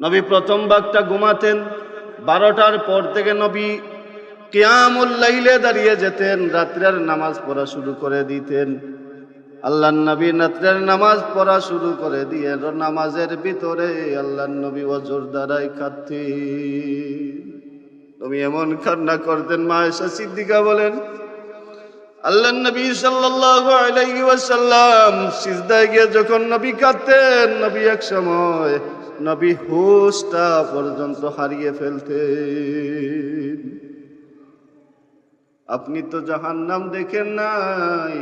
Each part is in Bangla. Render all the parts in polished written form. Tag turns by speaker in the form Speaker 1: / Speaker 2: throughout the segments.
Speaker 1: নবী প্রথম ভাগটা ঘুমাতেন, 12টার পর থেকে নবী কিয়ামুল লাইলে দাঁড়িয়ে যেতেন, রাত্রের নামাজ পড়া শুরু করে দিতেন। আল্লাহর নবী রাত্রের নামাজ পড়া শুরু করে দিয়ে নামাজের ভিতরে আল্লাহর নবী ওযুর দ্বারাই কাঁদতেন। নবী এমন কান্না করতেন, মা আয়েশা সিদ্দিকা বলেন, আল্লাহর নবী সাল্লাল্লাহু আলাইহি ওয়াসাল্লাম সিজদায় গিয়ে যখন নবী কাঁদতেন, নবী এক সময় নবী হুশটা পর্যন্ত হারিয়ে ফেলতেন। আপনি তো জাহান্নাম দেখেন নাই,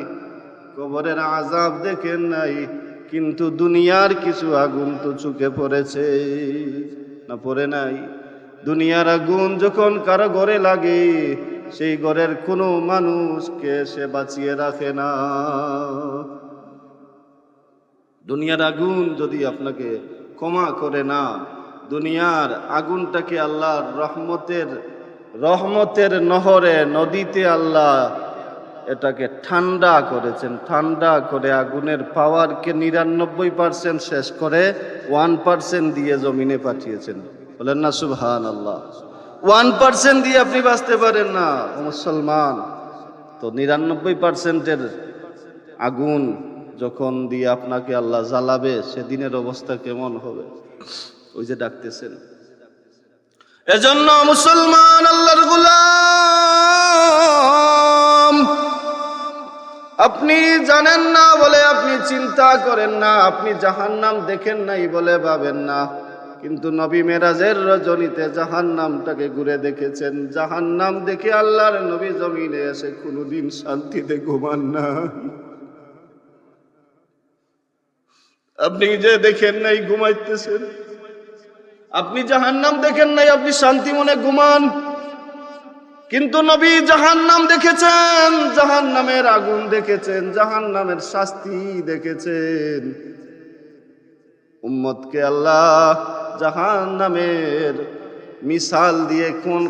Speaker 1: কবরের আযাব দেখেন নাই, কিন্তু দুনিয়ার কিছু আগুন তো চোখে পড়েছে না, পড়ে নাই? দুনিয়ার আগুন যখন কারো ঘরে লাগে, সেই ঘরের কোনো মানুষকে সে বাঁচিয়ে রাখে না। দুনিয়ার আগুন যদি আপনাকে ক্ষমা করে না, দুনিয়ার আগুনটাকে আল্লাহর রহমতের নহরে, নদীতে আল্লাহ এটাকে ঠান্ডা করেছেন, ঠান্ডা করে আগুনের পাওয়ারকে 99% শেষ করে 1% দিয়ে জমিনে পাঠিয়েছেন। বলেন না সুবহানাল্লাহ। 1% দিয়ে আপনি বাঁচতে পারেন না ও মুসলমান, তো 99%-এর আগুন যখন দিয়ে আপনাকে আল্লাহ জ্বালাবে, সেদিনের অবস্থা কেমন হবে? ওই যে ডাকতেছেন। এজন্য মুসলমান, আল্লাহর গোলাম, আপনি জানেন না বলে আপনি চিন্তা করেন না, আপনি জাহান্নাম দেখেন নাই বলে ভাবেন না, কিন্তু নবী মেরাজের রজনীতে জাহান্নামটাকে ঘুরে দেখেছেন। জাহান্নাম দেখে আল্লাহর নবী জমিনে এসে কোনোদিন শান্তিতে ঘুমান না। আপনি যে দেখেন নাই ঘুমাইতেছেন, আপনি জাহান্নাম দেখেন নাই, আপনি শান্তি মনে ঘুমান, কিন্তু নবী জাহান্নাম দেখেছেন, জাহান্নামের আগুন দেখেছেন, জাহান্নামের শাস্তি দেখেছেন। উম্মতকে আল্লাহ জাহান্নামের মিসাল দিয়ে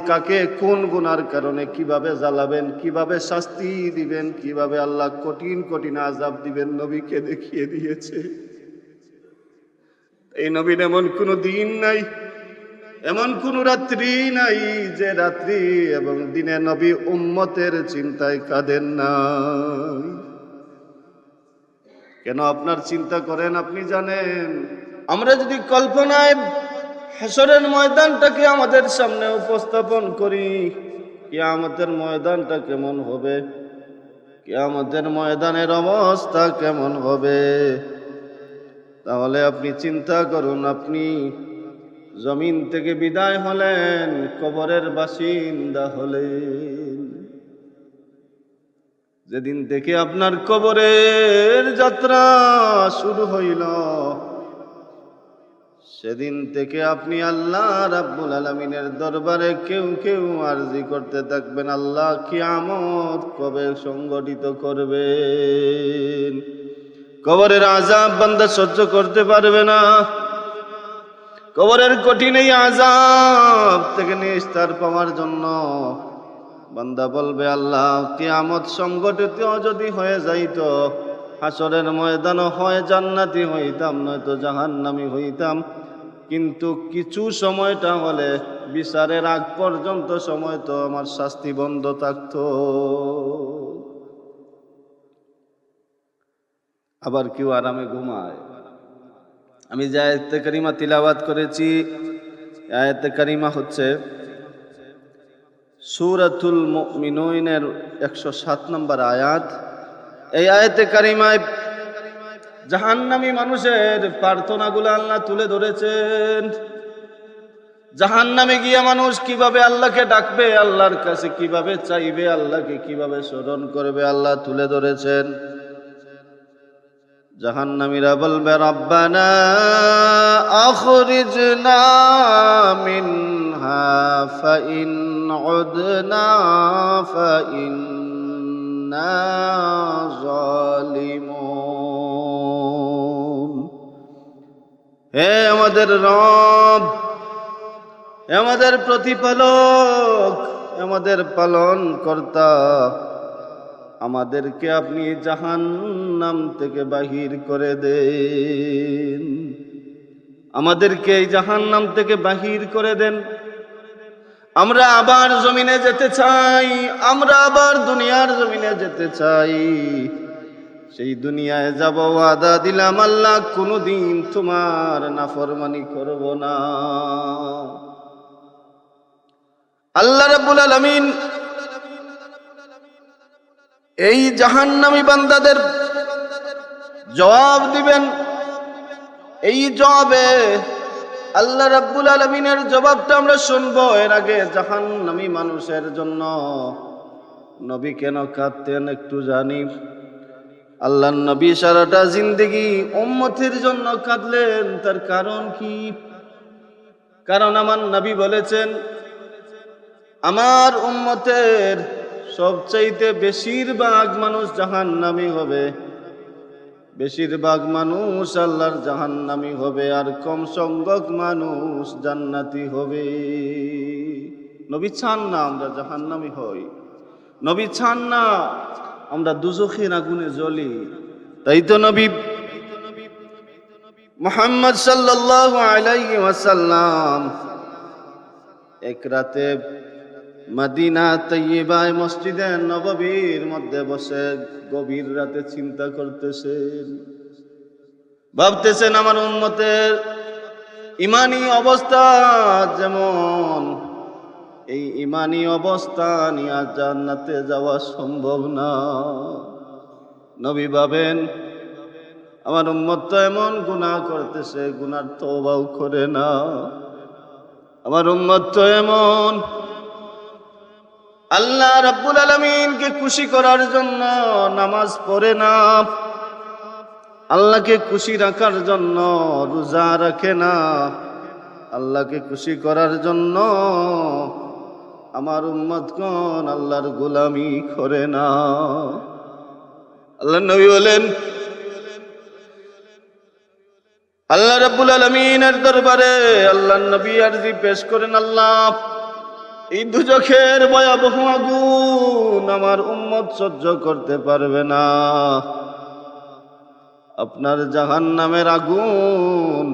Speaker 1: কাকে কোন গুনার কারণে কিভাবে জ্বালাবেন, কিভাবে শাস্তি দিবেন, কিভাবে আল্লাহ কঠিন কঠিন আযাব দিবেন, নবীকে দেখিয়ে দিয়েছে। এই নবীর এমন কোনো দিন নাই, এমন কোন রাত্রি নাই যে রাত্রি এবং দিনে নবী উম্মতের চিন্তায় কাঁদেন না। কেন আপনার চিন্তা করেন? আপনি জানেন, আমরা যদি কল্পনায় হাসরের ময়দানটাকে আমাদের সামনে উপস্থাপন করি, কিয়ামতের ময়দানটা কেমন হবে, কিয়ামতের ময়দানের অবস্থা কেমন হবে, তাহলে আপনি চিন্তা করুন। আপনি জমিন থেকে বিদায় হলেন, কবরের বাসিন্দা হলেন। যেদিন থেকে আপনার কবরের যাত্রা শুরু হইল, সেদিন থেকে আপনি আল্লাহ রাব্বুল আলামিনের দরবারে কেউ কেউ আরজি করতে থাকবেন, আল্লাহ কিয়ামত কবে সংগঠিত করবেন। কবরের আযাব বান্দা সহ্য করতে পারবে না। কবরের কঠিন এই আযাব থেকে নিস্তার পাওয়ার জন্য বান্দা বলবে, আল্লাহ কিয়ামত সংগঠিত যদি হয়ে যাইত, হাসরের ময়দান হয় জান্নাতি হইতাম, নয়তো জাহান্নামী হইতাম, কিন্তু কিছু সময়টা হলে বিচারের আগ পর্যন্ত সময় তো আমার শাস্তি বন্ধ থাকতো। আবার কেউ আরামে ঘুমায়। আমি যে আয়াতে কারিমা তিলাওয়াত করেছি, আয়াতে কারিমা হচ্ছে সূরাতুল মুমিনুনের 107 নম্বর আয়াত। এই আয়াতে কারিমায় জাহান্নামী মানুষের প্রার্থনাগুলো আল্লাহ তুলে ধরেছেন। জাহান্নামে গিয়ে মানুষ কিভাবে আল্লাহকে ডাকবে, আল্লাহর কাছে কিভাবে চাইবে, আল্লাহকে কিভাবে স্মরণ করবে, আল্লাহ তুলে ধরেছেন। জাহান্নামীরা বলবে, রব্বানা আখরিজনা মিনহা ফাইন উদনা ফাইন্না যালিমুন। হে আমাদের রব, আমাদের প্রতিপালক, আমাদের পালন কর্তা, আমাদেরকে আপনি জাহান্নাম থেকে বাহির করে দেন। আমাদেরকে এই জাহান্নাম থেকে বাহির করে দেন। আমরা আবার জমিনে যেতে চাই, আমরা আবার দুনিয়ার জমিনে যেতে চাই। সেই দুনিয়ায় যাব, ওয়াদা দিলাম আল্লাহ কোনোদিন তোমার নাফরমানি করব না। আল্লাহ রাব্বুল আলামিন এই জাহান্নামী বান্দাদের জবাব দিবেন। এই জবাবে আল্লাহ রাব্বুল আলামিনের জবাবটা আমরা শুনবো। এর আগে জাহান্নামী মানুষের জন্য নবী কেন কাঁদতেন একটু জানি। আল্লাহর নবী সারাটা জিন্দেগি উম্মতের জন্য কাঁদলেন, তার কারণ কি? কারণ আমার নবী বলেছেন, আমার উম্মতের সবচাইতে বেশিরভাগ মানুষ জাহান্নামী হবে, বেশিরভাগ মানুষ আল্লাহর জাহান্নামী হবে, আর কম সংখ্যক মানুষ জান্নাতি হবে। নবী চান না আমরা জাহান্নামী হই, নবী চান না আমরা দুজখের আগুনে জ্বলি। তাই তো নবী মুহাম্মদ সাল্লাল্লাহু আলাইহি ওয়াসাল্লাম এক রাতে মদিনা তৈয়বায় মসজিদে নববীর মধ্যে বসে গভীর রাতে চিন্তা করতেছেন, ভাবতেছেন আমার উম্মতের ইমানি অবস্থা যেমন, এই ইমানি অবস্থা নিয়ে জান্নাতে যাওয়া সম্ভব না। নবী ভাবেন আমার উম্মত তো এমন গুনাহ করতেছে, গুনার তওবাও করে না। আমার উম্মত তো এমন আল্লাহ রাব্বুল আলামিনকে খুশি করার জন্য নামাজ পড়ে না, আল্লাহকে খুশি রাখার জন্য রোজা রাখে না, আল্লাহকে খুশি করার জন্য আমার উম্মতগণ আল্লাহর গোলামি করে না। আল্লাহর নবী বলেন, আল্লাহ রাব্বুল আলামিনের দরবারে আল্লাহর নবী আরজি পেশ করেন, আল্লাহ এই দুজখের ভয়াবহ আগুন আমার উম্মত সহ্য করতে পারবে না, আপনার জাহান্নামের আগুন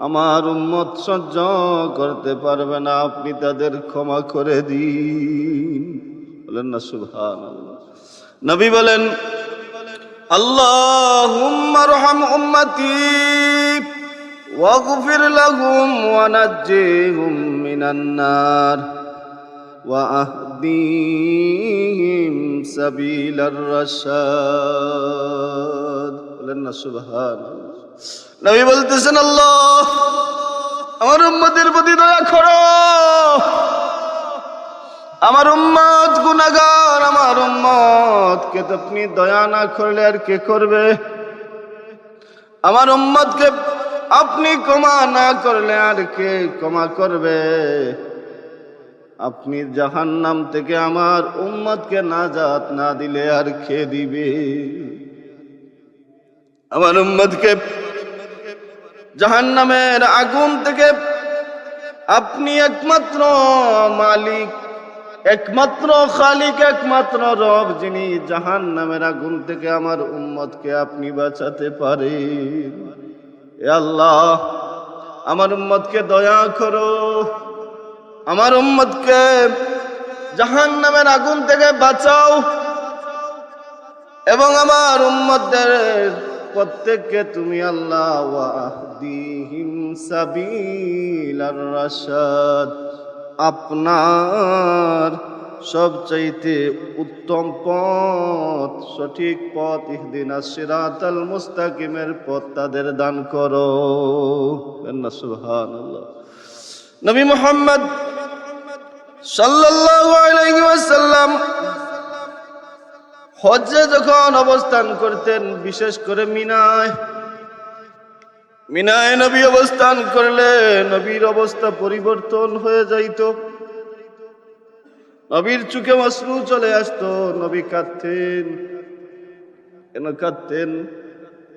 Speaker 1: আমার উম্মত সহ্য করতে পারবে না, আপনি তাদের ক্ষমা করে দিন। বলেন না সুবহানাল্লাহ। নবী বলেন, আল্লাহুম্মা রহম উম্মতি ওয়াগফির লাহুম ওয়া নাজ্জিহুম মিনান নার ওয়া আহদিহিম সাবিলার রাশাদ। বলেন না সুবহানাল্লাহ। নবী বলতেছেন, আল্লাহ আমার উম্মতের প্রতি দয়া করো, আমার উম্মত গুনাহগার, আমার উম্মতকে তো আপনি দয়া না করলে আর কে করবে? আমার উম্মতকে আপনি ক্ষমা না করলে আর কে ক্ষমা করবে? আপনি জাহান্নাম থেকে আমার উম্মতকে নাজাত না দিলে আর কে দিবে? আমার উম্মতকে জাহান্নামের আগুন থেকে আপনি একমাত্র মালিক, একমাত্র খালিক, একমাত্র রব, যিনি জাহান্নামের আগুন থেকে আমার উম্মতকে আপনি বাঁচাতে পারেন। এ আল্লাহ আমার উম্মতকে দয়া করো, আমার উম্মতকে জাহান্নামের আগুন থেকে বাঁচাও, এবং আমার উম্মতদের প্রত্যেককে তুমি আল্লাহ ওয়াহদিহিম সাবিলার রাশাদ, আপনার সবচাইতে উত্তম পথ, সঠিক পথ, ইহদিনাস সিরাতাল মুস্তাকিমের পথ তাদের দান করো। সুবহানাল্লাহ। নবী মুহাম্মদ সাল্লাল্লাহু আলাইহি ওয়াসাল্লাম হজ্জে যখন অবস্থান করতেন, বিশেষ করে মিনায় নবী অবস্থান করলে নবীর অবস্থা পরিবর্তন হয়ে যাইত, নবীর চোখে অশ্রু চলে আসতো, নবী কাঁদতেন। কেন কাঁদতেন?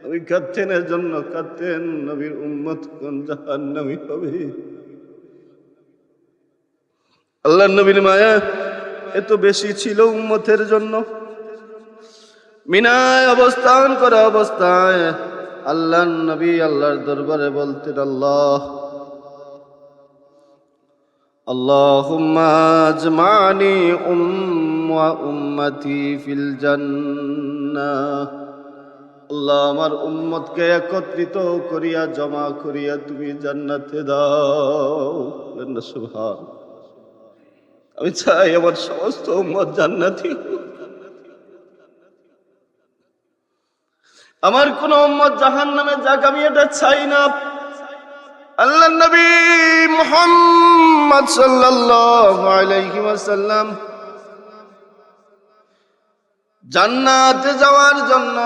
Speaker 1: নবী কাঁদতেন এর জন্য কাঁদতেন, নবীর উম্মত কোন জাহান্নামী হবে। আল্লাহর নবীর মায়া এত বেশি ছিল উম্মতের জন্য। মিনায় অবস্থান করা অবস্থায় আল্লাহর নবী আল্লাহর দরবারে বলতেন, আল্লাহুম্মা আজমানি ওয়া উম্মতি ফিল জান্নাহ। আল্লাহ, আমার উম্মতকে একত্রিত করিয়া জমা করিয়া তুমি জান্নাতে দাও। সুবহান। আমি চাই আমার সমস্ত উম্মত জান্নাতি হোক। আমার কোন উম্মত জাহান্নামে যাক, আমি এটা চাই না। আল্লাহর নবী মুহাম্মদ সাল্লাল্লাহু আলাইহি ওয়াসাল্লাম জান্নাতে যাওয়ার জন্য,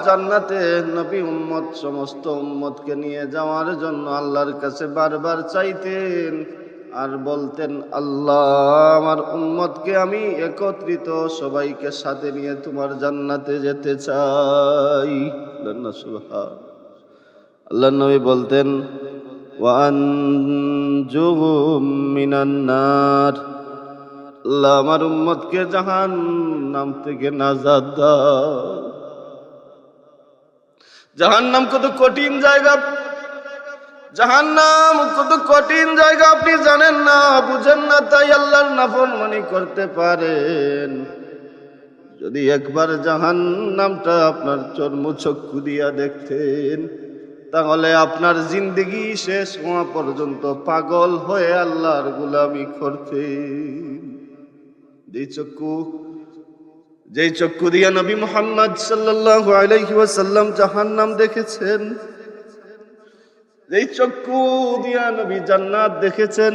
Speaker 1: জান্নাতে নবী উম্মত সমস্ত উম্মতকে নিয়ে যাওয়ার জন্য আল্লাহর কাছে বারবার চাইতেন আর বলতেন, আল্লাহ, আমার উম্মতকে আমি একত্রিত সবাইকে সাথে নিয়ে তোমার জান্নাতে যেতে চাই। সুবহান। আল্লাহর নবী বলতেন, ওয়া আনজুহুম মিনান নার। আল্লাহ, আমার উম্মতকে জাহান্নাম থেকে নাজাত দাও। জাহান্নাম কত কঠিন জায়গা, জাহান্নাম কত কঠিন জায়গা আপনি জানেন না, বুঝেন না, তাই আল্লাহর নাফরমানি করতে পারেন। যদি একবার জাহান্নামটা আপনার চর্মচক্ষু দিয়া দেখতেন, তাহলে আপনার জিন্দেগি শেষ হওয়া পর্যন্ত পাগল হয়ে আল্লাহর গোলামি করতেন। যেই চক্ষু দিয়া নবী মুহাম্মদ সাল্লাল্লাহু আলাইহি ওয়াসাল্লাম জাহান্নাম দেখেছেন, যেই চক্ষু দিয়া নবী জান্নাত দেখেছেন,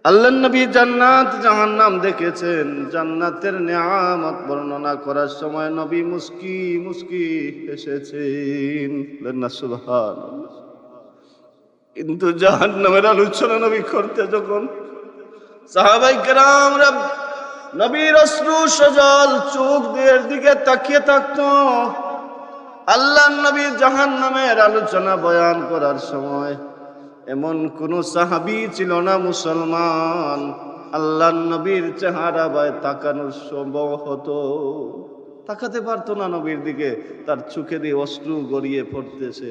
Speaker 1: আল্লাহর নবী জান্নাত জাহান্নাম দেখেছেন। জান্নাতের নিয়ামত বর্ণনা করার সময় নবী মুস্কি মুস্কি হেসেছেন। সুবহানাল্লাহ। কিন্তু জাহান্নামের আলোচনা নবী করতে যখন সাহাবায়ে কেরামরা নবীর অশ্রু সজল চোখ দিয়ে দিকে তাকিয়ে থাকতো, আল্লাহর নবী জাহান্নামের আলোচনা বয়ান করার সময় এমন কোন সাহাবী ছিল না মুসলমান, আল্লাহর নবীর চেহারা বায় তাকানোর সম্ভব হতো, তাকাতে পারতো না নবীর দিকে। তার চোখে দিয়ে অশ্রু গড়িয়ে পড়তেছে।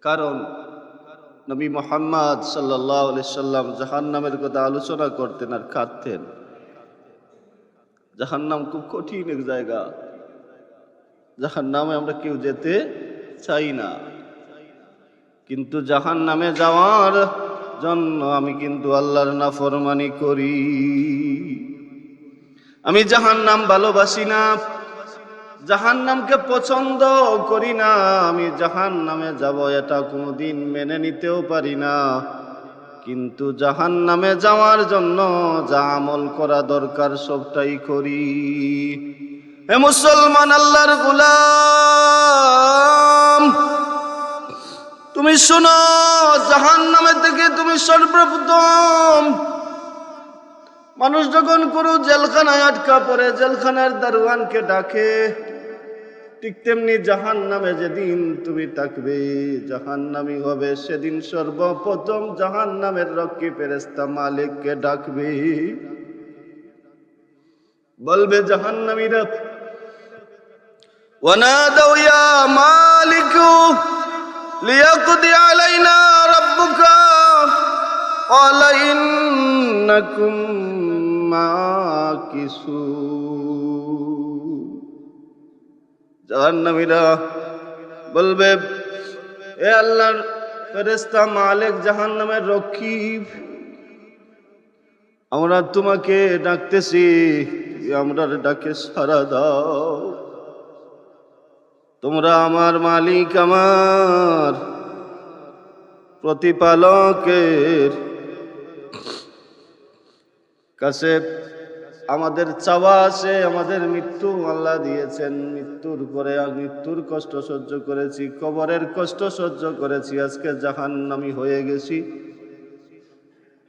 Speaker 1: কারণ নবী মুহাম্মদ সাল্লাল্লাহু আলাইহি সাল্লাম জাহান্নামের কথা আলোচনা করতেন আর কাঁদতেন। জাহান্নাম খুব কঠিন এক জায়গা, জাহান্নামে আমরা কেউ যেতে চাই না। কিন্তু জাহান্নামে যাওয়ার জন্য আমি কিন্তু আল্লাহর নাফরমানি করি। আমি জাহান্নাম ভালোবাসি না, জাহান্নামকে পছন্দ করি না। আমি জাহান্নামে যাব এটা কোনোদিন মেনে নিতেও পারি না। কিন্তু জাহান্নামে যাওয়ার জন্য যা আমল করা দরকার সবটাই করি। হে মুসলমান, আল্লাহর গোলাম, তুমি শোনো, জাহান্নামে থেকে তুমি সর্বপ্রথম মানুষ যখন কোনো জেলখানায় আটকা পড়ে, জেলখানার দারোয়ানকে ডাকে, ঠিক তেমনি জাহান্নামে যেদিন তুমি থাকবে, জাহান্নামী হবে, সেদিন সর্বপ্রথম জাহান্নামের রক্ষী ফেরেশতা মালিককে ডাকবে। বলবে জাহান্নামীরা, ওয়ানাদাউ ইয়া মালিকু লিয়াকদি আলাইনা রাব্বুকা ক্বালা ইন্নাকুম মাকিসুন। জাহান্নামীরা বলবে, এ আল্লাহর ফেরেশতা মালিক, জাহান্নামের রক্ষী, আমরা তোমাকে ডাকতেছি, আমরা ডাকে সাড়া দাও। তোমরা আমার মালিক, আমার প্রতিপালকের কাছে আমাদের চাওয়া আছে। আমাদের মৃত্যু আল্লাহ দিয়েছেন, মৃত্যুর পরে মৃত্যুর কষ্ট সহ্য করেছি, কবরের কষ্ট সহ্য করেছি, আজকে জাহান্নামী হয়ে গেছি।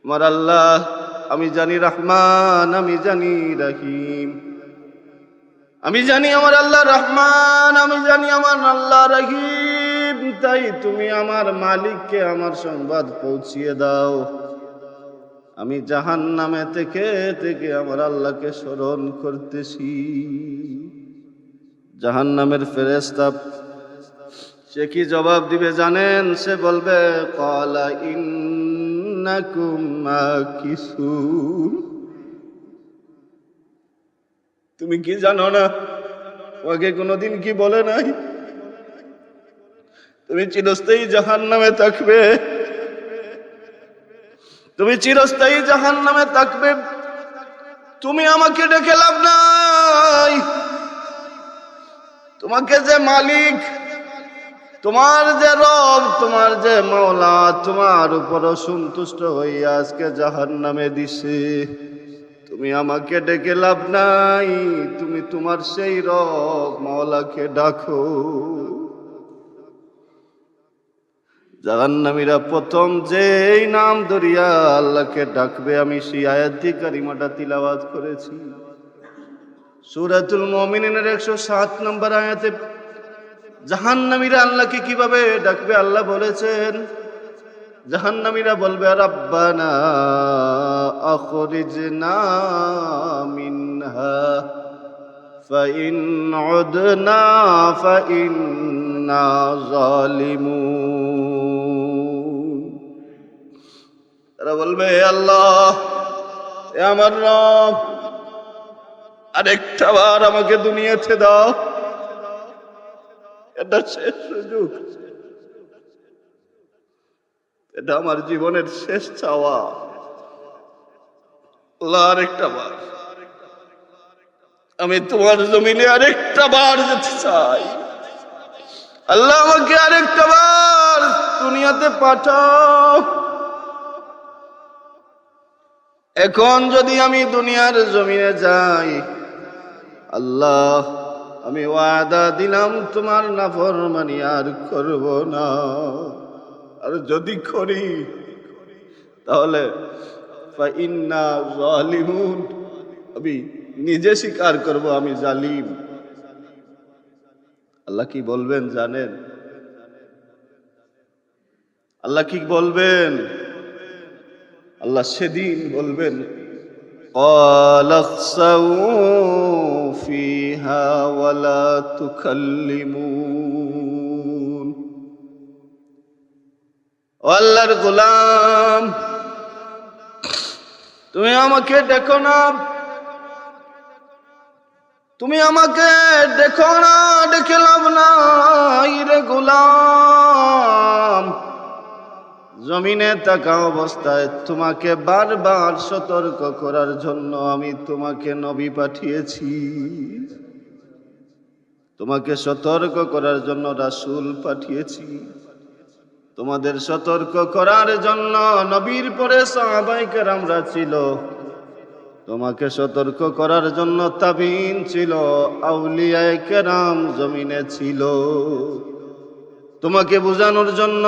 Speaker 1: আমার আল্লাহ, আমি জানি রহমান, আমি জানি রহিম, আমি জানি আমার আল্লাহ রহমান, আমি জানি আমার আল্লাহ রহিম। তাই তুমি আমার মালিককে আমার সংবাদ পৌঁছিয়ে দাও। আমি জাহান্নামে থেকে থেকে আমার আল্লাহকে স্মরণ করতেছি। জাহান্নামের ফেরেশতা সে কি জবাব দিবে জানেন? সে বলবে ক্বালা ইন্নাকুম মাকিসুন। তুমি কি জানো না? তোমাকে কোনোদিন কি বলে নাই তুমি চিরস্থায়ী জাহান্নামে থাকবে? তুমি চিরস্থায়ী জাহান্নামে থাকবে। তুমি আমাকে ডেকে লাভ নাই। তোমাকে যে মালিক, তোমার যে রব, তোমার যে মাওলা তোমার উপর অসন্তুষ্ট হইয়া আজকে জাহান্নামে দিছে। তুমি আমাকে ডেকে লাভ নাই। তুমি তোমার সেই রব মাওলাকে ডাকো। জাহান্নামীরা প্রথম যেই নাম ধরিয়া আল্লাহকে ডাকবে, আমি সেই আয়াতি কারিমাটা তিলাওয়াত করেছি সূরাতুল মুমিনিনের 107 নম্বর আয়াতে। জাহান্নামীরা আল্লাহকে কিভাবে ডাকবে আল্লাহ বলেছেন। জাহান্নামীরা বলবে রাব্বানা আখরিজনা মিনহা ফাইন উদনা ফাইন্না জালিমুন। তারা বলবে হে আল্লাহ, হে আমার রব, আরেকটা বার আমাকে দুনিয়াতে দাও। এটা শেষ সুযোগ, এটা আমার জীবনের শেষ চাওয়া। আল্লাহ আরেকটা বার আমি তোমার জমিনে আরেকটা বার যেতে চাই। আল্লাহ আমাকে আরেকটা বার দুনিয়াতে পাঠাও। এখন যদি আমি দুনিয়ার জমিনে যাই, আল্লাহ আমি ওয়াদা দিলাম তোমার নাফরমানি আর করব না। আর যদি করি তাহলে ফাইন্না জালিমুন, আমি নিজে স্বীকার করব আমি জালিম। আল্লাহ কি বলবেন জানেন? আল্লাহ কি বলবেন? আল্লাহ সেদিন বলবেন ক্বালা ইখসাউ ফিহা ওয়ালা তুকাল্লিমুন। আল্লাহর গোলাম, তুমি আমাকে দেখো না, তুমি আমাকে দেখো না, দেখে লাভ নাই রে গোলাম। জমিনে থাকা অবস্থায় তোমাকে বারবার সতর্ক করার জন্য আমি তোমাকে নবী পাঠিয়েছি। তোমাকে সতর্ক করার জন্য রাসূল পাঠিয়েছি। তোমাদের সতর্ক করার জন্য নবীর পরে সাহাবায়ে কেরামরা ছিল। তোমাকে সতর্ক করার জন্য তাবিঈন ছিল, আউলিয়ায়ে কেরাম জমিনে ছিল। তোমাকে বোঝানোর জন্য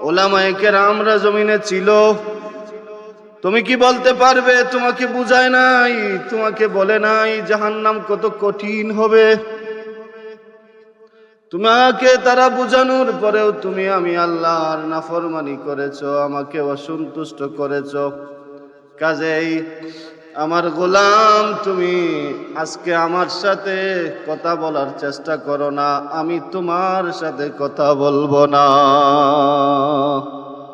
Speaker 1: উলামায়ে কেরামরা জমিনে ছিল। তুমি কি বলতে পারবে তোমাকে বুঝায় নাই? তোমাকে বলে নাই জাহান্নাম কত কঠিন হবে? তোমাকে তারা বুঝানোর পরেও তুমি আমি আল্লাহর নাফরমানি করেছো, আমাকে অসন্তুষ্ট করেছো। কাজেই আমার গোলাম, তুমি আজকে আমার সাথে কথা বলার চেষ্টা করো না, আমি তোমার সাথে কথা বলবো না।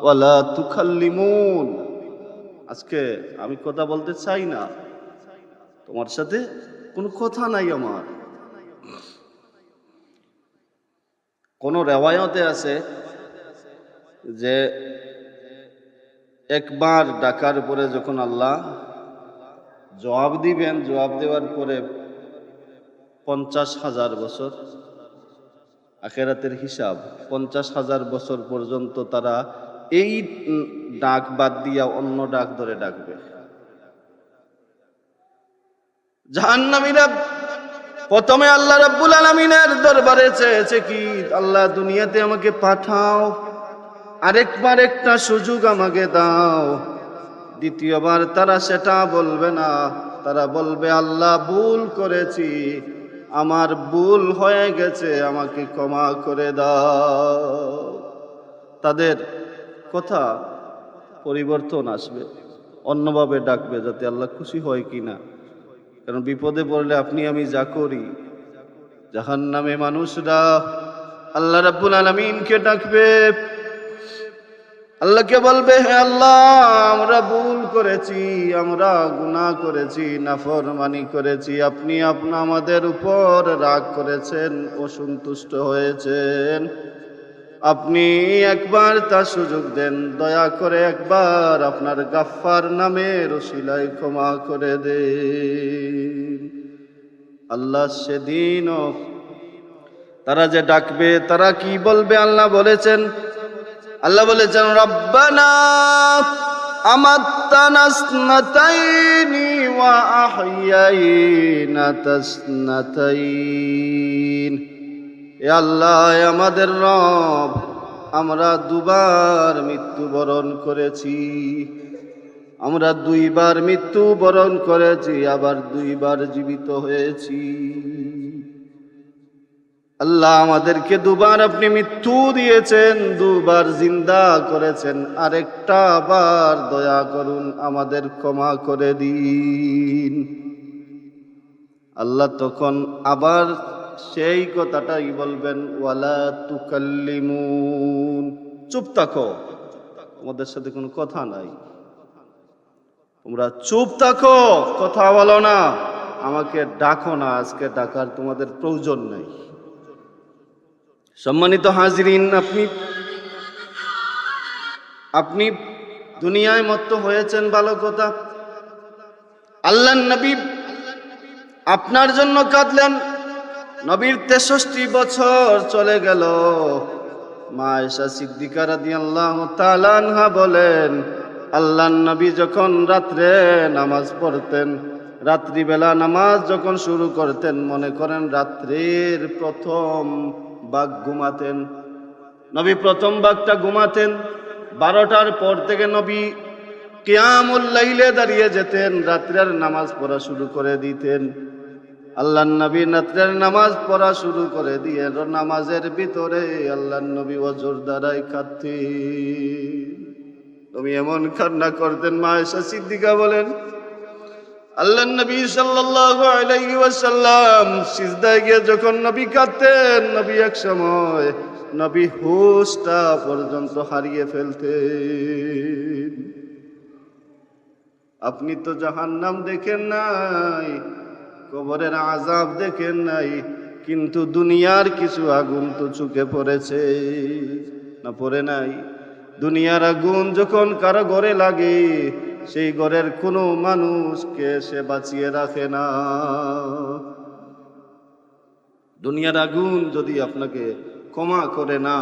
Speaker 1: ওয়ালা তুকাল্লিমুন, আজকে আমি কথা বলতে চাই না, তোমার সাথে কোনো কথা নাই আমার। কোন রেওয়ায়তে আছে যে একবার ডাকার পরে যখন আল্লাহ জবাব দিবেন, জবাব দেওয়ার পরে 50,000 বছর আখিরাতের হিসাব, 50,000 বছর পর্যন্ত তারা এই ডাক বাদ দিয়া অন্য ডাক ধরে ডাকবে। জাহান্নামীরা প্রথমে আল্লাহ রাব্বুল আলামিনের দরবারে চেয়েছে কি, আল্লাহ দুনিয়াতে আমাকে পাঠাও, আরেকবার একটা সুযোগ আমাকে দাও। দ্বিতীয়বার তারা সেটা বলবে না, তারা বলবে আল্লাহ ভুল করেছি, আমার ভুল হয়ে গেছে, আমাকে ক্ষমা করে দাও। তাদের কথা পরিবর্তন আসবে, অন্যভাবে ডাকবে, যাতে আল্লাহ খুশি হয় কিনা। কারণ বিপদে পড়লে আপনি আমি যা করি জাহান্নামে মানুষরা আল্লাহ রাব্বুল আলামিনকে ডাকবে, আল্লাহকে বলবে, হে আল্লাহ, আমরা ভুল করেছি, আমরা গুনাহ করেছি, নাফরমানি করেছি, আপনি আমাদের উপর রাগ করেছেন, অসন্তুষ্ট হয়েছেন, আপনি একবার তার সুযোগ দেন, দয়া করে একবার আপনার গাফফার নামের ওসিলায় ক্ষমা করে দেন। আল্লাহ সেদিনও তারা যে ডাকবে, তারা কি বলবে? আল্লাহ বলেছেন রব্বানা আমাত্তানা ইসনাতাইনি ওয়া আহইয়াইনা তাসনাতাইন। এ আল্লাহ, আমাদের রব, আমরা দুবার মৃত্যুবরণ করেছি, আমরা দুইবার মৃত্যুবরণ করেছি, আবার দুইবার জীবিত হয়েছি। আল্লাহ, আমাদেরকে দুবার আপনি মৃত্যু দিয়েছেন, দুবার জিন্দা করেছেন, আরেকটা বার দয়া করুন, আমাদের ক্ষমা করে দিন। আল্লাহ তখন আবার সেই কথাটাই বলবেন, ওয়ালা তুকাল্লিমুন, চুপ থাকো, তোমাদের সাথে কোনো কথা নাই, তোমরা চুপ থাকো, কথা বলো না, আমাকে ডাকো না, আজকে ডাকার তোমাদের প্রয়োজন নাই। সম্মানিত হাজিরিন, আপনি দুনিয়ায় মত্ত হয়েছেন, ভালো কথা। আল্লাহর নবী আপনার জন্য কাঁদলেন, নবীর 63 বছর চলে গেল। মা আয়েশা সিদ্দিকা রাদিয়াল্লাহু তাআলা আনহা বলেন, আল্লাহর নবী যখন রাত্রে নামাজ পড়তেন, রাত্রিবেলা নামাজ যখন শুরু করতেন, মনে করেন রাত্রির প্রথম ভাগ ঘুমাতেন। নবী প্রথম ভাগটা ঘুমাতেন, 12টার পর থেকে নবী কিয়ামুল লাইলে দাঁড়িয়ে যেতেন, রাত্রের নামাজ পড়া শুরু করে দিতেন। আল্লাহর নবী রাত্রের নামাজ পড়া শুরু করে দিয়ে নামাজের ভিতরে আল্লাহর নবী ওযুর দ্বারাই কাঁদতেন। নবী এমন কান্না করতেন, মা আয়েশা সিদ্দিকা বলেন, আল্লাহর নবী সাল্লাল্লাহু আলাইহি ওয়াসাল্লাম সিজদায় গিয়ে যখন নবী কাঁদতেন, নবী এক সময় নবী হুশটা পর্যন্ত হারিয়ে ফেলতেন। আপনি তো জাহান্নাম দেখেন নাই, কবরের আযাব দেখেন নাই, কিন্তু দুনিয়ার কিছু আগুন তো চোখে পড়েছে, না পড়ে নাই? দুনিয়ার আগুন যখন কারো ঘরে লাগে, সেই ঘরের কোনো মানুষকে সে বাঁচিয়ে রাখে না। দুনিয়ার আগুন যদি আপনাকে ক্ষমা করে না,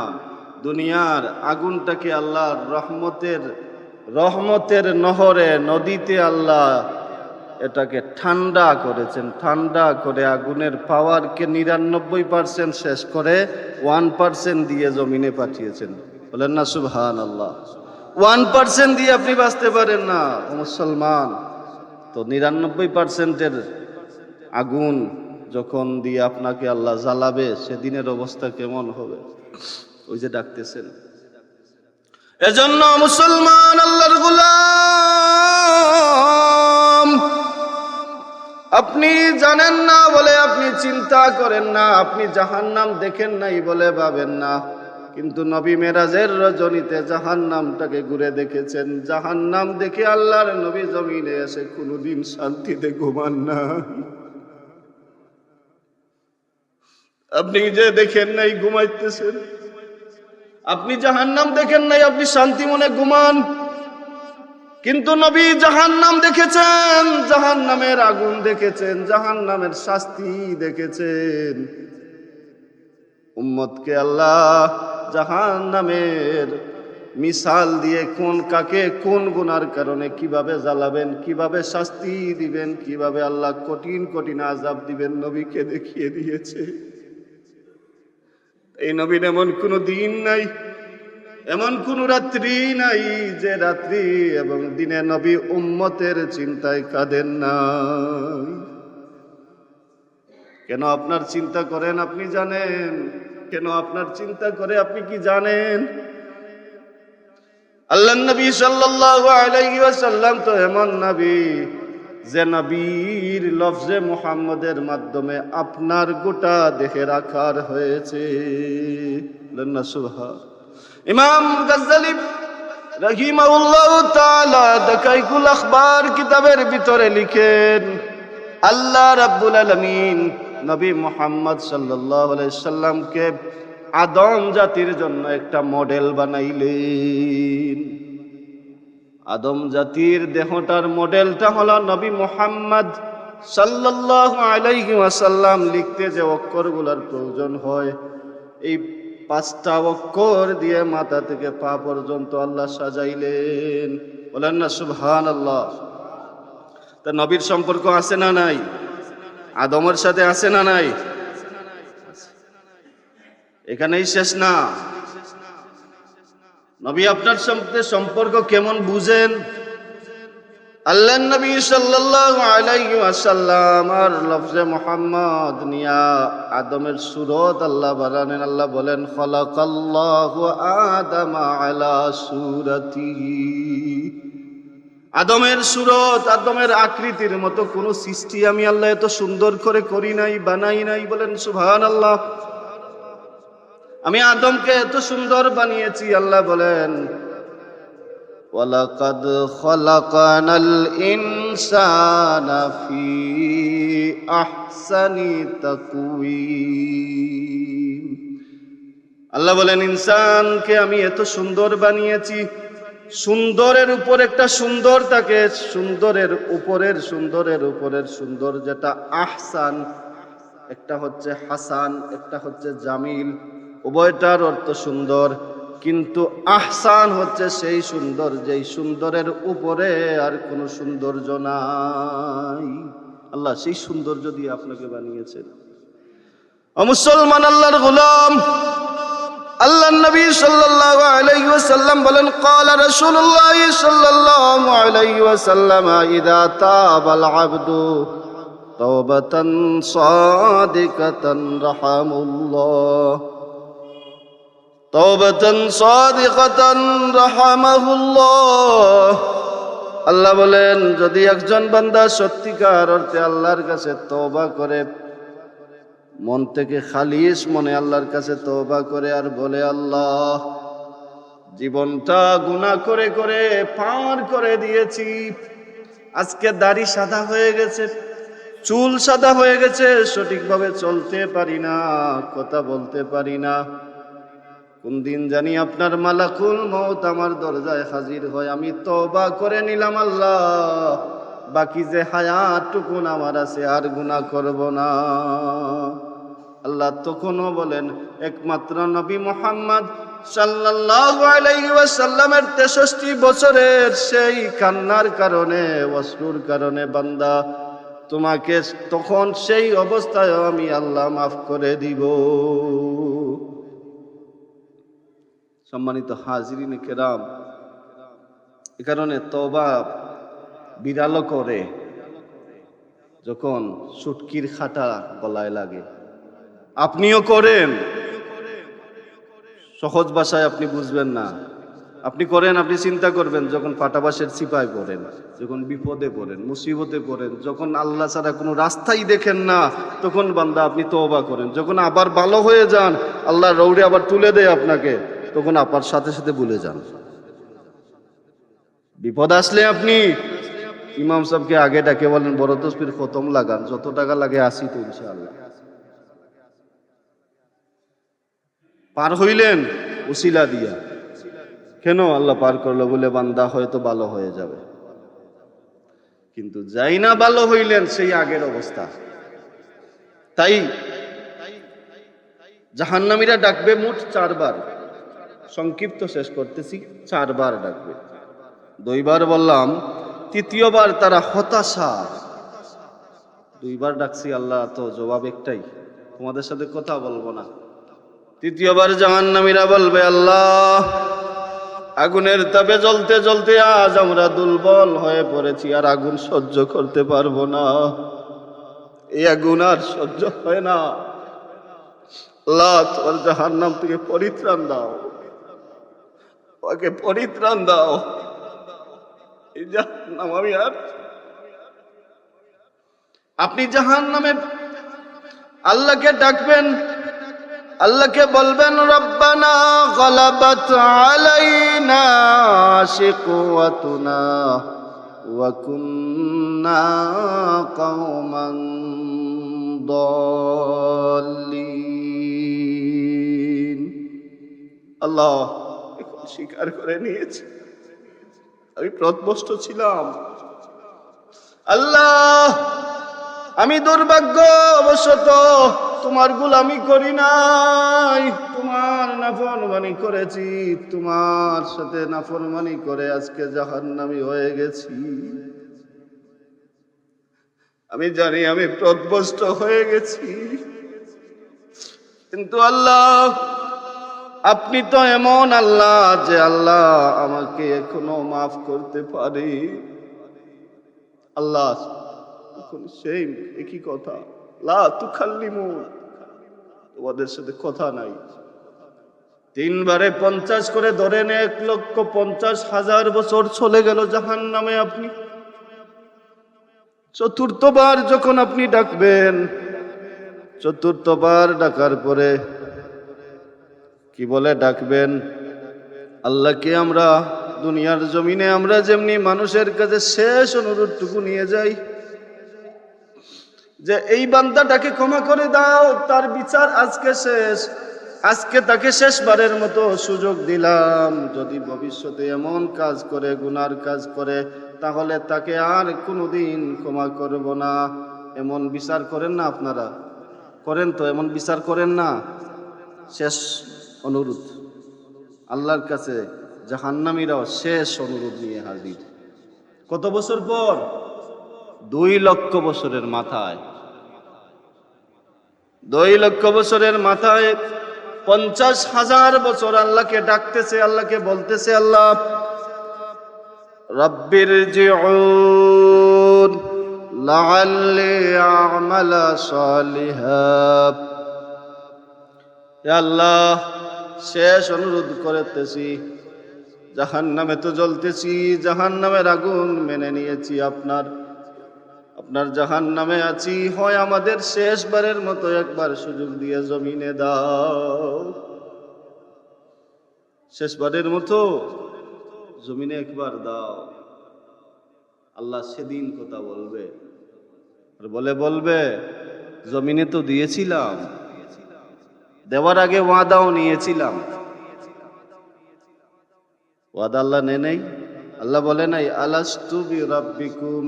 Speaker 1: দুনিয়ার আগুনটাকে আল্লাহর রহমতের নহরে, নদীতে আল্লাহ এটাকে ঠান্ডা করেছেন, ঠান্ডা করে আগুনের পাওয়ারকে 99% শেষ করে 1% দিয়ে জমিনে পাঠিয়েছেন। বলেন না সুবহানাল্লাহ। 1% দিয়ে আপনি বাঁচতে পারেন না, ও মুসলমান। তো 99%-এর আগুন যখন দিয়ে আপনাকে আল্লাহ জ্বালাবে, সেদিনের অবস্থা কেমন হবে? ওই যে ডাকতেছেন। এজন্য মুসলমান, আল্লাহর গোলাম, আপনি জানেন না বলে আপনি চিন্তা করেন না, আপনি জাহান্নাম দেখেন নাই বলে ভাবেন না, কিন্তু নবী মেরাজের রজনীতে জাহান্নামটাকে ঘুরে দেখেছেন। জাহান্নাম দেখে আল্লাহর নবী জমিনে এসে কোনোদিন শান্তিতে ঘুমান না। আপনি যে দেখেন নাই ঘুমাইতেছেন, আপনি জাহান্নাম দেখেন নাই, আপনি শান্তি মনে ঘুমান, কিন্তু নবী জাহান্নাম দেখেছেন, জাহান্নামের আগুন দেখেছেন, জাহান্নামের শাস্তি দেখেছেন। উম্মতকে আল্লাহ জাহান্নামের মিসাল দিয়ে কাকে কোন গুনার কারণে কিভাবে জ্বালাবেন, কিভাবে শাস্তি দিবেন, কিভাবে আল্লাহ কঠিন কঠিন আযাব দিবেন, নবীকে দেখিয়ে দিয়েছে। এই নবীর এমন কোনো দিন নাই, এমন কোন রাত্রি নাই যে রাত্রি এবং দিনে নবী উম্মতের চিন্তায় কাঁদেন না। কেন আপনার চিন্তা করেন আপনি জানেন? কেন আপনার চিন্তা করে আপনি কি জানেন? আল্লাহর নবী সাল্লাল্লাহু আলাইহি ওয়াসাল্লাম তো এমন নবী যে নবীর লফজে মুহাম্মদের মাধ্যমে আপনার গোটা দেহে রাখার হয়েছে। সুবহান। ইমাম গাজ্জালি রাহিমাহুল্লাহ তাআলা দাকাইকুল আখবার কিতাবের ভিতরে লিখেন, আল্লাহ রাব্বুল আলামিন নবী মুহাম্মদ সাল্লাল্লাহু আলাইহি সাল্লামকে আদম জাতির জন্য একটা মডেল বানাইলেন। আদম জাতির দেহটার মডেলটা হলো নবী মুহাম্মদ সাল্লাল্লাহু আলাইহি ওয়াসাল্লাম। লিখতে যে অক্ষরগুলোর প্রয়োজন হয়, এই 5টা অক্ষর দিয়ে মাথা থেকে পা পর্যন্ত আল্লাহ সাজাইলেন। বলেন না সুবহানাল্লাহ। তা নবীর সম্পর্ক আছে না নাই? আদমের সাথে আছে না নাই? এখানেই শেষ না। নবী আপনার সাথে সম্পর্ক কেমন বুঝেন? আল্লাহর নবী সাল্লাল্লাহু আলাইহি ওয়াসাল্লাম আর লফজে মুহাম্মদ নিয়া আদমের সুরত আল্লাহ বানালেন। আল্লাহ বলেন, খালাকাল্লাহু আদামা আলা সুরাতিহি। আদমের সুরত, আদমের আকৃতির মতো কোন সৃষ্টি আমি আল্লাহ এত সুন্দর করে করি নাই, বানাই নাই। বলেন সুবহানাল্লাহ। আমি আদমকে এত সুন্দর বানিয়েছি। আল্লাহ বলেন, ওয়ালাকাদ খালাকানাল ইনসানা ফি আহসানি তাকওয়িম। আল্লাহ বলেন, ইনসানকে আমি এত সুন্দর বানিয়েছি। সুন্দরের উপর একটা সুন্দর থাকে, সুন্দরের উপরের সুন্দর যেটা আহসান, একটা হচ্ছে হাসান, একটা হচ্ছে জামিল। উভয়টার অর্থ সুন্দর, কিন্তু আহসান হচ্ছে সেই সুন্দর যেই সুন্দরের উপরে আর কোনো সৌন্দর্য নাই। আল্লাহ সেই সৌন্দর্য দিয়ে আপনাকে বানিয়েছেন। ও মুসলমান, আল্লাহর গোলাম, আল্লাহর নবী সাল্লাল্লাহু আলাইহি ওয়াসাল্লাম বলেন, ক্বালা রাসূলুল্লাহ সাল্লাল্লাহু আলাইহি ওয়াসাল্লাম, ইযা তাবাল আবদু তাওবাতান সাদিকাতান রাহামাহুল্লাহ, তাওবাতান সাদিকাতান রাহামাহুল্লাহ। আল্লাহ বলেন, যদি একজন বান্দা সত্যিকার অর্থে আল্লাহর কাছে তওবা করে, মন থেকে খালিস মনে আল্লাহর কাছে তওবা করে আর বলে, আল্লাহ জীবনটা গুনাহ করে করে পার করে দিয়েছি, আজকে দাড়ি সাদা হয়ে গেছে, চুল সাদা হয়ে গেছে, সঠিকভাবে চলতে পারি না, কথা বলতে পারি না, কোন দিন জানি আপনার মালাকুল মউত আমার দরজায় হাজির হয়, আমি তওবা করে নিলাম আল্লাহ, বাকি যে হায়াতটুকুন আমার আছে আর গুনাহ করব না। আল্লাহ তখনও বলেন, একমাত্র নবী মুহাম্মদ সাল্লাল্লাহু আলাইহি ওয়াসাল্লামের 63 বছরের সেই কান্নার কারণে, অশ্রুর কারণে বান্দা তোমাকে তখন সেই অবস্থায় আমি আল্লাহ মাফ করে দিব। সম্মানিত হাজিরিন কেরাম, এ কারণে তওবা বিড়ালও করে যখন সুটকির খাটা গলায় লাগে। আপনিও করেন, সহজ ভাষায় আপনি বুঝবেন না, আপনি করেন। আপনি চিন্তা করবেন, যখন ফাটাবাসের চিপায় পড়েন, যখন বিপদে পড়েন, মুসিবতে পড়েন, যখন আল্লাহ ছাড়া কোনো রাস্তাই দেখেন না, তখন বান্দা আপনি তওবা করেন। যখন আবার ভালো হয়ে যান, আল্লাহ রৌড়ে আবার তুলে দেয় আপনাকে, তখন আপনার সাথে সাথে ভুলে যান। বিপদ আসলে আপনি ইমাম সাহেবকে আগে ডাকে বলেন, বড় তসবির খতম লাগান, যত টাকা লাগে আসি তো ইনশাআল্লাহ। পার হইলেন উসিলা দিয়া, কেন আল্লাহ পার করলো বলে বান্দা হয়তো ভালো হয়ে যাবে, কিন্তু যাই না ভালো হইলেন সেই আগের অবস্থা। তাই জাহান্নামীরা ডাকবে মোট 4 বার, সংক্ষিপ্ত শেষ করতেছি, 4 বার ডাকবে। 2 বার বললাম, 3য়বার তারা হতাশা। 2 বার ডাকছি আল্লাহ, তো জবাব একটাই, তোমাদের সাথে কথা বলবো না। 3য়বার জাহান্নামীরা বলবে, আল্লাহ আগুনের তাপে জ্বলতে জ্বলতে আজ আমরা দুর্বল হয়ে পড়েছি, আর আগুন সহ্য করতে পারবো না, এই আগুন আর সহ্য হয় না, আল্লাহ তোমার জাহান্নাম থেকে পরিত্রাণ দাও, ওকে পরিত্রাণ দাও, এই জাহান্নাম আমি আর আপনি জাহান্নামে আল্লাহকে ডাকবেন, আল্লাহকে বলবেন রব্বানা গলাবাত আলাইনা শিকওয়াতুনা ওয়া কুন্না কওমান দাল্লিন। আল্লাহ এখন স্বীকার করে নিয়েছে আমি পথভ্রষ্ট ছিলাম। আল্লাহ আমি দুর্ভাগ্যবশত তোমার গোলামি করি নাই, তোমার নাফরমানি করেছি, তোমার সাথে নাফরমানি করে আজকে জাহান্নামী হয়ে গেছি। আমি জানি আমি পথভ্রষ্ট হয়ে গেছি, কিন্তু আল্লাহ আপনি তো এমন আল্লাহ যে আল্লাহ আমাকে এখনো মাফ করতে পারে। আল্লাহ এখন সেই একই কথা, লা তুখাল্লিমু, তোমাদের সাথে কথা নাই। 3 বারে 50 করে ধরেন 1,50,000 বছর চলে গেল জাহান্নামে। আপনি চতুর্থবার যখন আপনি ডাকবেন, চতুর্থবার ডাকার পরে কি বলে ডাকবেন? আল্লাহকে আমরা দুনিয়ার জমিনে আমরা যেমনি মানুষের কাছে শেষ অনুরোধটুকু নিয়ে যাই যে এই বান্দাটাকে ক্ষমা করে দাও, তার বিচার আজকে শেষ, আজকে তাকে শেষবারের মতো সুযোগ দিলাম, যদি ভবিষ্যতে এমন কাজ করে, গুনার কাজ করে, তাহলে তাকে আর কোনোদিন ক্ষমা করব না। এমন বিচার করেন না আপনারা? করেন তো? এমন বিচার করেন না? শেষ অনুরোধ আল্লাহর কাছে জাহান্নামীরাও শেষ অনুরোধ নিয়ে হাজির। কত বছর পর? 2 লক্ষ বছরের মাথায়, 2 লক্ষ বছরের মাথায় 50,000 বছর আল্লাহকে ডাকতেছে, আল্লাহকে বলতেছে আল্লাহ রাব্বির জিউন লাআল্লি আ'মালা সালিহা। হে আল্লাহ, শেষ অনুরোধ করতেছি, জাহান্নামে তো জ্বলতেছি, জাহান্নামের আগুন মেনে নিয়েছি, আপনার জাহান্নামে আছি, হয় আমাদের শেষবারের মতো একবার সুযোগ দিয়ে জমিনে দাও, শেষবারের মতো জমিনে একবার দাও। আল্লাহ সেদিন কথা বলবে, আর বলবে জমিনে তো দিয়েছিলাম, দেওয়ার আগে ওয়াদাও নিয়েছিলাম। ওয়াদা আল্লাহ নেই? আল্লাহ বলে নাই আলাস্তু বিরাব্বিকুম?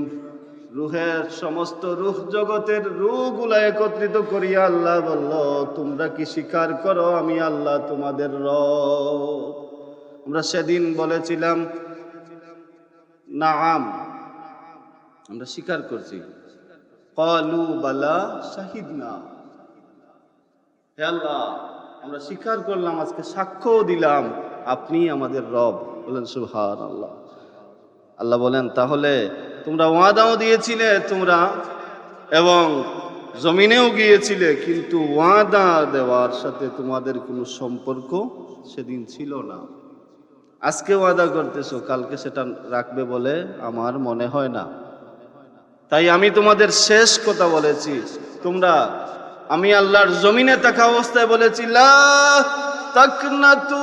Speaker 1: রুহের সমস্ত রূহ জগতের রূহগুলা একত্রিত করিয়া আল্লাহ বলল তোমরা কি স্বীকার করো আমি আল্লাহ তোমাদের রব? আমরা সেদিন বলেছিলাম নাআম, আমরা স্বীকার করছি। ক্বালু বালা শাহিদনা, হে আল্লাহ আমরা স্বীকার করলাম, আজকে সাক্ষ্য দিলাম আপনি আমাদের রব। বলেন সুবহানাল্লাহ। আল্লাহ বলেন তাহলে তোমরা ওয়াদাও দিয়েছিলে, তোমরা এবং জমিনেও গিয়েছিলে, কিন্তু ওয়াদা দেওয়ার সাথে তোমাদের কোনো সম্পর্ক সেদিন ছিল না। আজকে ওয়াদা করতেছো, কালকে সেটা রাখবে বলে আমার মনে হয় না। তাই আমি তোমাদের শেষ কথা বলেছি, তোমরা আমি আল্লাহর জমিনে থাকা অবস্থায় বলেছি লা তাকনাতু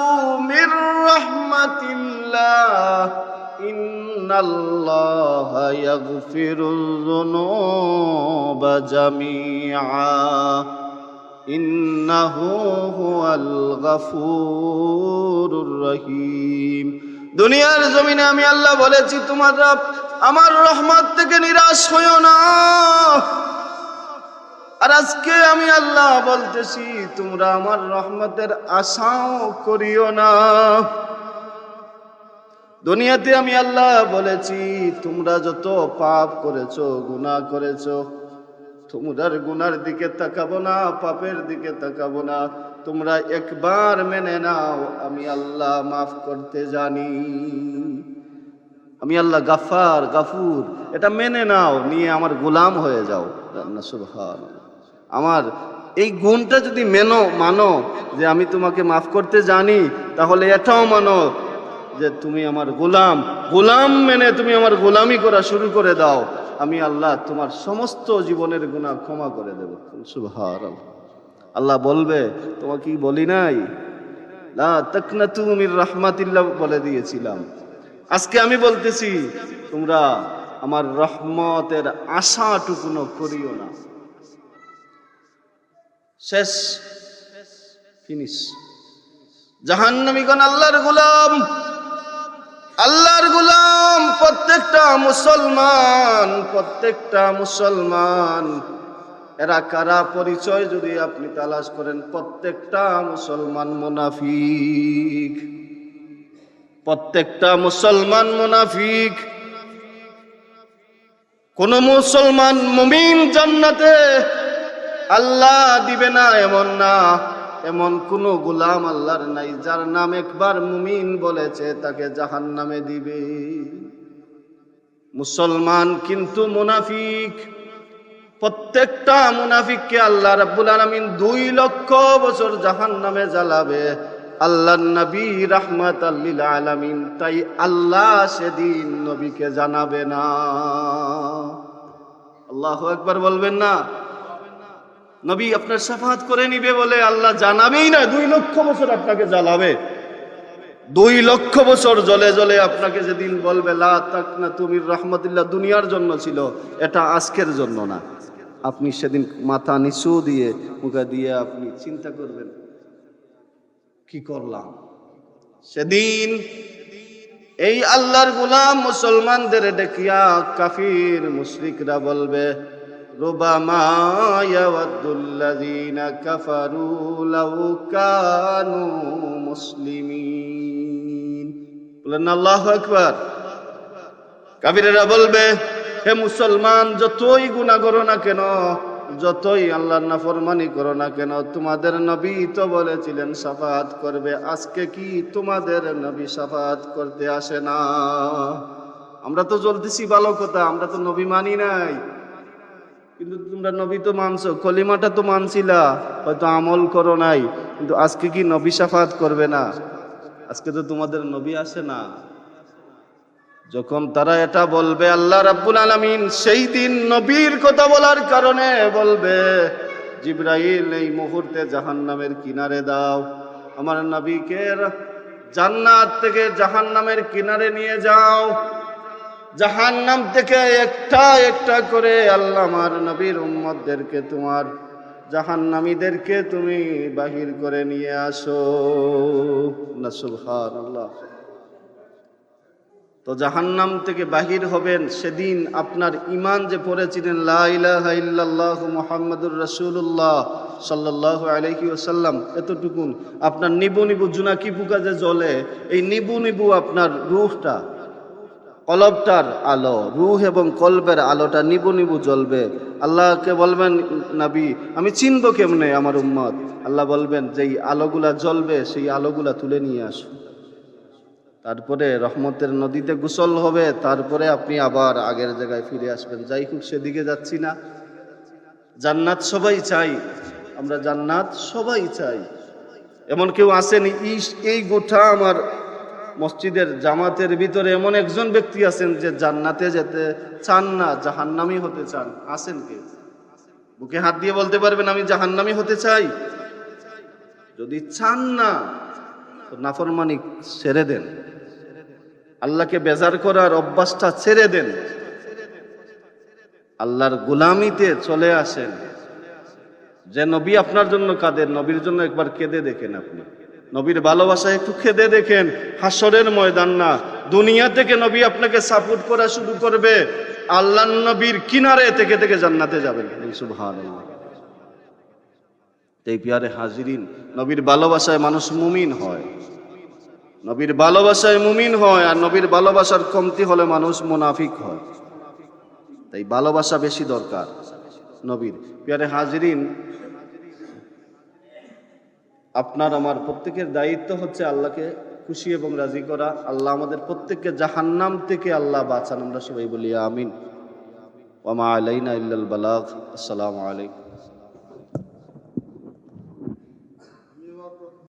Speaker 1: মির রাহমাতিল্লাহ ইন্নাল্লাহা ইয়াগফিরুয যুনুবা জামিআ ইন্নাহু হুয়াল গফুরুর রহিম। দুনিয়ার জমিনে আমি আল্লাহ বলেছি তোমরা আমার রহমত থেকে নিরাশ হইও না, আর আজকে আমি আল্লাহ বলতেছি তোমরা আমার রহমতের আশাও করিও না। দুনিয়াতে আমি আল্লাহ বলেছি তোমরা যত পাপ করেছো, গুনাহ করেছো, তোমরার গুনার দিকে তাকাবো না, পাপের দিকে তাকাবো না, তোমরা একবার মেনে নাও আমি আল্লাহ মাফ করতে জানি, আমি আল্লাহ গাফার গাফুর, এটা মেনে নাও, নিয়ে আমার গোলাম হয়ে যাও। সুবহানাল্লাহ। আমার এই গুণটা যদি মানো যে আমি তোমাকে মাফ করতে জানি, তাহলে এটাও মানো যে তুমি আমার গোলাম মেনে তুমি আমার গোলামি করা শুরু করে দাও। আমি আল্লাহ তোমার সমস্ত জীবনের গুনাহ ক্ষমা করে দেব। সুবহানাল্লাহ। আল্লাহ বলবে তোমাকে কি বলি নাই, লা তাকনাতু মির রাহমাতিল্লাহ বলে দিয়েছিলাম। আজকে আমি বলতেছি তোমরা আমার রহমতের আশাটুকুনো করিও না। শেষ, ফিনিশ। জাহান্নামীগণ আল্লাহর গোলাম, আল্লাহর গোলাম প্রত্যেকটা মুসলমান। এরা কারা পরিচয় যদি আপনি তালাশ করেন, প্রত্যেকটা মুসলমান মুনাফিক, প্রত্যেকটা মুসলমান মুনাফিক। কোন মুসলমান মুমিন জান্নাতে আল্লাহ দিবে না এমন না, এমন কোন গোলাম আল্লাহর নাই যার নাম একবার মুমিন বলেছে তাকে জাহান্নামে দিবে। মুসলমান কিন্তু মুনাফিক। প্রত্যেকটা মুনাফিককে আল্লাহ রাব্বুল আলামিন 2 লক্ষ বছর জাহান্নামে জ্বালাবে। আল্লাহর নবী রাহমাতাল লিল আলামিন, তাই আল্লাহ সেদিন নবীকে জানাবে না। আল্লাহু আকবার বলবেন না? নবী আপনার শাফাআত করে নিবে বলে আল্লাহ জানাবেই না, 2 লক্ষ বছর আপনাকে জ্বালাবে। 2 লক্ষ বছর জ্বলে জ্বলে আপনাকে যেদিন বলবে লা তাকনাতু মির রাহমাতিল্লাহ, দুনিয়ার জন্য ছিল, এটা আজকের জন্য না। আপনি সেদিন মাথা নিচু দিয়ে মুখে দিয়ে আপনি চিন্তা করবেন কি করলাম। সেদিন এই আল্লাহর গোলাম মুসলমানদের দেখিয়া কাফির মুশরিকরা বলবে রুবামা ইয়াওয়াদ্দুল্লাযীনা কাফারু লাউ কানু মুসলিমিন। বলেন আল্লাহু আকবার। কাফিরেরা বলবে হে মুসলমান, যতই গুনাহ করো না কেন, যতই আল্লাহর নাফরমানি করো না কেন, তোমাদের নবী তো বলেছিলেন শাফাআত করবে, আজকে কি তোমাদের নবী শাফাআত করতে আসে না? আমরা তো চলতেছি ভালো কথা, আমরা তো নবী মানি নাই, কিন্তু তোমরা নবী তো মানছো, কলিমাটা তো মানছিলা, হয়তো আমল করো নাই, কিন্তু আজকে কি নবী শাফাআত করবে না? আজকে তো তোমাদের নবী আসে না। যখন তারা এটা বলবে, আল্লাহ রাব্বুল আলামিন সেই দিন নবীর কথা বলার কারণে বলবে জিবরাইল এই মুহূর্তে জাহান্নামের কিনারে দাও, আমার নবীকে জান্নাত থেকে জাহান্নামের কিনারে নিয়ে যাও। জাহান্নাম থেকে একটা একটা করে আল্লাহ আমার নবীর উম্মতদেরকে, তোমার জাহান্নামীদেরকে তুমি বাহির করে নিয়ে আসো না। সুবহানাল্লাহ। তো জাহান্নাম থেকে বাহির হবেন সেদিন আপনার ঈমান যে পড়েছিলেন লা ইলাহা ইল্লাল্লাহু মুহাম্মাদুর রাসূলুল্লাহ সাল্লাল্লাহু আলাইহি ওয়াসাল্লাম, এতটুকুন আপনার নিবু নিবু জোনাকি পোকা যে জ্বলে, এই নিবু নিবু আপনার রূহটা, কলবটার আলো, রূহ এবং কলবের আলোটা নিবু নিবু জ্বলবে। আল্লাহকে বলবেন নবী আমি চিনবো কেমনে আমার উম্মত? আল্লাহ বলবেন যেই আলোগুলা জ্বলবে সেই আলোগুলা তুলে নিয়ে আসো। তারপরে রহমতের নদীতে গোসল হবে, তারপরে আপনি আবার আগের জায়গায় ফিরে আসবেন। যাই হোক, সেদিকে যাচ্ছি না। জান্নাত সবাই চাই, আমরা জান্নাত সবাই চাই। এমন কেউ আছেন এই গোটা আমার মসজিদের জামাতের ভিতরে এমন একজন ব্যক্তি আছেন যে জান্নাতে যেতে চান না, জাহান্নামী হতে চান? আছেন কে? বুকে হাত দিয়ে বলতে পারবেন আমি জাহান্নামী হতে চাই? যদি চান না তো নাফরমানি ছেড়ে দেন, আল্লাহকে বেজার করার অভ্যাসটা ছেড়ে দেন, আল্লাহর গোলামিতে চলে আসেন। যে নবী আপনার জন্য কাঁদেন, নবীর জন্য একবার কেঁদে দেখেন। আপনি নবীর ভালোবাসা একটু কেঁদে দেখেন। হাসরের ময়দান না, দুনিয়া থেকে নবী আপনাকে সাপোর্ট করা শুরু করবে, আল্লাহর নবীর কিনারে থেকে থেকে জান্নাতে যাবেন। সুবহানাল্লাহ। এই পিয়ারে হাজিরিন, নবীর ভালোবাসায় মানুষ মুমিন হয়, নবীর ভালোবাসায় মুমিন হয়, আর নবীর ভালোবাসার কমতি হলে মানুষ মুনাফিক হয়। তাই ভালোবাসা বেশি দরকার নবীর। পিয়ারে হাজিরিন, আপনার আমার প্রত্যেকের দায়িত্ব হচ্ছে আল্লাহকে খুশি এবং রাজি করা। আল্লাহ আমাদের প্রত্যেককে জাহান্নাম থেকে আল্লাহ বাঁচান। আমরা সবাই বলি আমিন। ওয়া মা আলাইনা ইল্লাল বালাগ। আসসালামু আলাইকুম।